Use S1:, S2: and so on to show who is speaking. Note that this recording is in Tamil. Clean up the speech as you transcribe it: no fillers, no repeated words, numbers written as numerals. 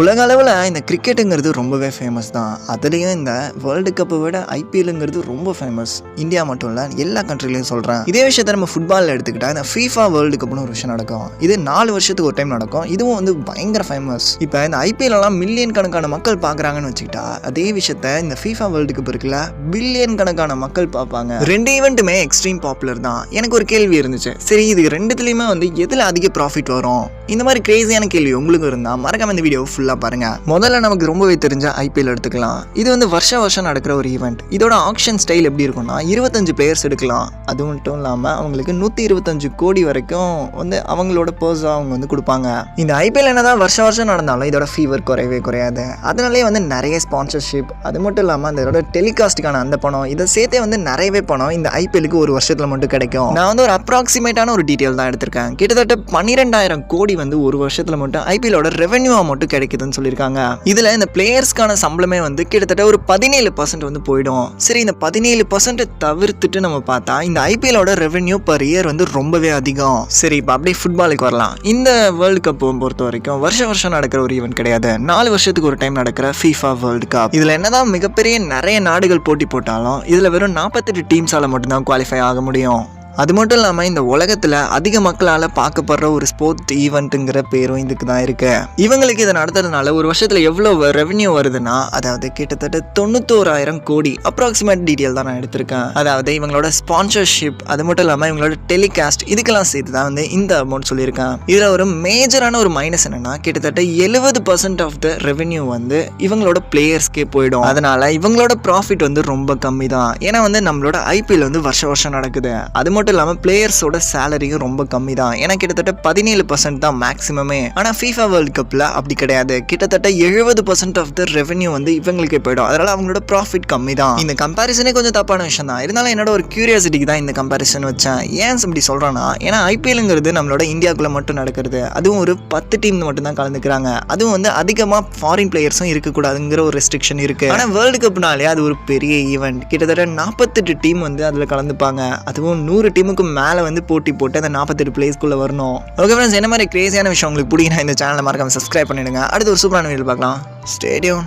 S1: உலக அளவில் இந்த கிரிக்கெட்டுங்கிறது ரொம்பவே ஃபேமஸ் தான். அதுலேயும் இந்த வேர்ல்டு கப்பை விட ஐபிஎல்லுங்கிறது ரொம்ப ஃபேமஸ். இந்தியா மட்டும் இல்லை, எல்லா கண்ட்ரிலையும் சொல்கிறேன். இதே விஷயத்தை நம்ம ஃபுட்பாலில் எடுத்துக்கிட்டால் இந்த ஃபீஃபா வேர்ல்டு கப்னு ஒரு விஷயம் நடக்கும். இது 4 வருஷத்துக்கு ஒரு டைம் நடக்கும். இதுவும் வந்து பயங்கர ஃபேமஸ். இப்போ இந்த ஐபிஎல்லாம் மில்லியன் கணக்கான மக்கள் பார்க்குறாங்கன்னு வச்சுக்கிட்டா, அதே விஷயத்த இந்த ஃபீஃபா வேர்ல்டு கப் இருக்குல்ல, பில்லியன் கணக்கான மக்கள் பார்ப்பாங்க. 2 ஈவெண்ட்டுமே எக்ஸ்ட்ரீம் பாப்புலர் தான். எனக்கு ஒரு கேள்வி இருந்துச்சு, சரி இது ரெண்டுத்துலேயுமே வந்து எதில் அதிக ப்ராஃபிட் வரும்? இந்த மாதிரி கிரேசியான கேள்வி உங்களுக்கு இருந்தால் மறக்காம இந்த வீடியோ ஃபுல்லாக பாருங்க. முதல்ல நமக்கு ரொம்பவே தெரிஞ்ச ஐபிஎல் எடுத்துக்கலாம். இது வந்து வருஷம் நடக்கிற ஒரு ஈவெண்ட். இதோட ஆக்ஷன் ஸ்டைல் எப்படி இருக்கும்னா, 25 பிளேயர்ஸ் எடுக்கலாம். அது மட்டும் இல்லாமல் அவங்களுக்கு 125 கோடி வரைக்கும் வந்து அவங்களோட பர்ஸாக அவங்க வந்து கொடுப்பாங்க. இந்த ஐபிஎல் என்னதான் வருஷம் நடந்தாலும் இதோட ஃபீவர் குறையவே குறையாது. அதனாலே வந்து நிறைய ஸ்பான்சர்ஷிப், அது மட்டும் இல்லாமல் அதோட டெலிகாஸ்டுக்கான அந்த பணம், இதை சேர்த்தே வந்து நிறையவே பணம் இந்த ஐபிஎலுக்கு ஒரு வருஷத்தில் மட்டும் கிடைக்கும். நான் வந்து ஒரு அப்ராக்சிமேட்டான ஒரு டீட்டெயில் தான் எடுத்திருக்கேன். கிட்டத்தட்ட 12,000 கோடி வந்து ஒரு வருஷத்துல மட்டும் ஐபிஎலோட ரெவென்யூ மட்டும் கிடைக்குதுன்னு சொல்லியிருக்காங்க. இதுல இந்த பிளேயர்ஸ்க்கான சம்பளமே வந்து கிட்டத்தட்ட ஒரு 17% வந்து போயிடும். சரி, இந்த 17% தவிர்த்துட்டு நம்ம பார்த்தா இந்த ஐபிஎலோட ரெவென்யூ பர் இயர் வந்து ரொம்பவே அதிகம். சரி, இப்போ அப்படியே ஃபுட்பாலுக்கு வரலாம். இந்த வேர்ல்டு கப் பொறுத்த வரைக்கும் வருஷம் நடக்கிற ஒரு ஈவெண்ட் கிடையாது. 4 வருஷத்துக்கு ஒரு டைம் நடக்கிற ஃபீஃபா வேர்ல்டு கப். இதுல என்னதான் மிகப்பெரிய நிறைய நாடுகள் போட்டி போட்டாலும் இதுல வெறும் 48 டீம்ஸால மட்டும்தான் குவாலிஃபை ஆக முடியும். அது மட்டும் இல்லாமல் இந்த உலகத்தில் அதிக மக்களால் பார்க்கப்படுற ஒரு ஸ்போர்ட் ஈவெண்ட்டுங்கிற பேரும் இதுக்கு தான் இருக்கு. இவங்களுக்கு இதை நடத்துறதுனால ஒரு வருஷத்தில் எவ்வளோ ரெவென்யூ வருதுன்னா, அதாவது கிட்டத்தட்ட 91,000 கோடி. அப்ராக்சிமேட் டீட்டெயில் தான் நான் எடுத்திருக்கேன். அதாவது இவங்களோட ஸ்பான்சர்ஷிப், அது மட்டும் இல்லாமல் இவங்களோட டெலிகாஸ்ட், இதுக்கெல்லாம் சேர்த்து தான் வந்து இந்த அமௌண்ட் சொல்லியிருக்கேன். இதில் ஒரு மேஜரான ஒரு மைனஸ் என்னன்னா, கிட்டத்தட்ட 70% ஆஃப் த ரெவென்யூ வந்து இவங்களோட பிளேயர்ஸ்க்கே போயிடும். அதனால இவங்களோட ப்ராஃபிட் வந்து ரொம்ப கம்மி தான். ஏன்னா வந்து நம்மளோட ஐபிஎல் வந்து வருஷம் நடக்குது. அது மட்டும் இல்லாமல் பிளேயர்ஸோட சேலரியும் ரொம்ப கம்மி தான். ஏன்னா கிட்டத்தட்ட 17% தான் மேக்ஸிமமே. ஆனால் ஃபீஃபா வேர்ல்டு கப்பில் அப்படி கிடையாது. கிட்டத்தட்ட 70% ஆஃப் த ரெவென்யூ வந்து இவங்களுக்கே போயிடும். அதனால அவங்களோட ப்ராஃபிட் கம்மி தான். இந்த கம்பேரிசனே கொஞ்சம் தப்பான விஷயம் தான். இருந்தாலும் என்னோட ஒரு கியூரியாசிட்டிக்கு தான் இந்த கம்பேரிசன் வச்சேன். ஏன் இப்படி சொல்கிறேன்னா, ஏன்னா ஐபிஎல்ங்கிறது நம்மளோட இந்தியாவுக்குள்ள மட்டும் நடக்கிறது. அதுவும் ஒரு 10 டீம் மட்டும் தான் கலந்துக்கிறாங்க. அதுவும் வந்து அதிகமாக ஃபாரின் பிளேயர்ஸும் இருக்கக்கூடாதுங்கிற ஒரு ரெஸ்ட்ரிக்ஷன் இருக்கு. ஆனால் வேர்ல்டு கப்னாலே அது ஒரு பெரிய ஈவெண்ட். கிட்டத்தட்ட 48 டீம் வந்து அதில் கலந்துப்பாங்க. அதுவும் 100 டீமுக்கு மேலே வந்து போட்டி போட்டு அந்த 48 பிளேஸ்க்குள்ளே வரணும். ஓகே ஃப்ரெண்ட்ஸ், என்ன மாதிரி கிரேசியான விஷயம் உங்களுக்கு பிடிக்குன்னா இந்த சேனலை மறக்காம சப்ஸ்கிரைப் பண்ணிடுங்க. அடுத்து ஒரு சூப்பரான வீடியோ பார்க்கலாம். Stay tune.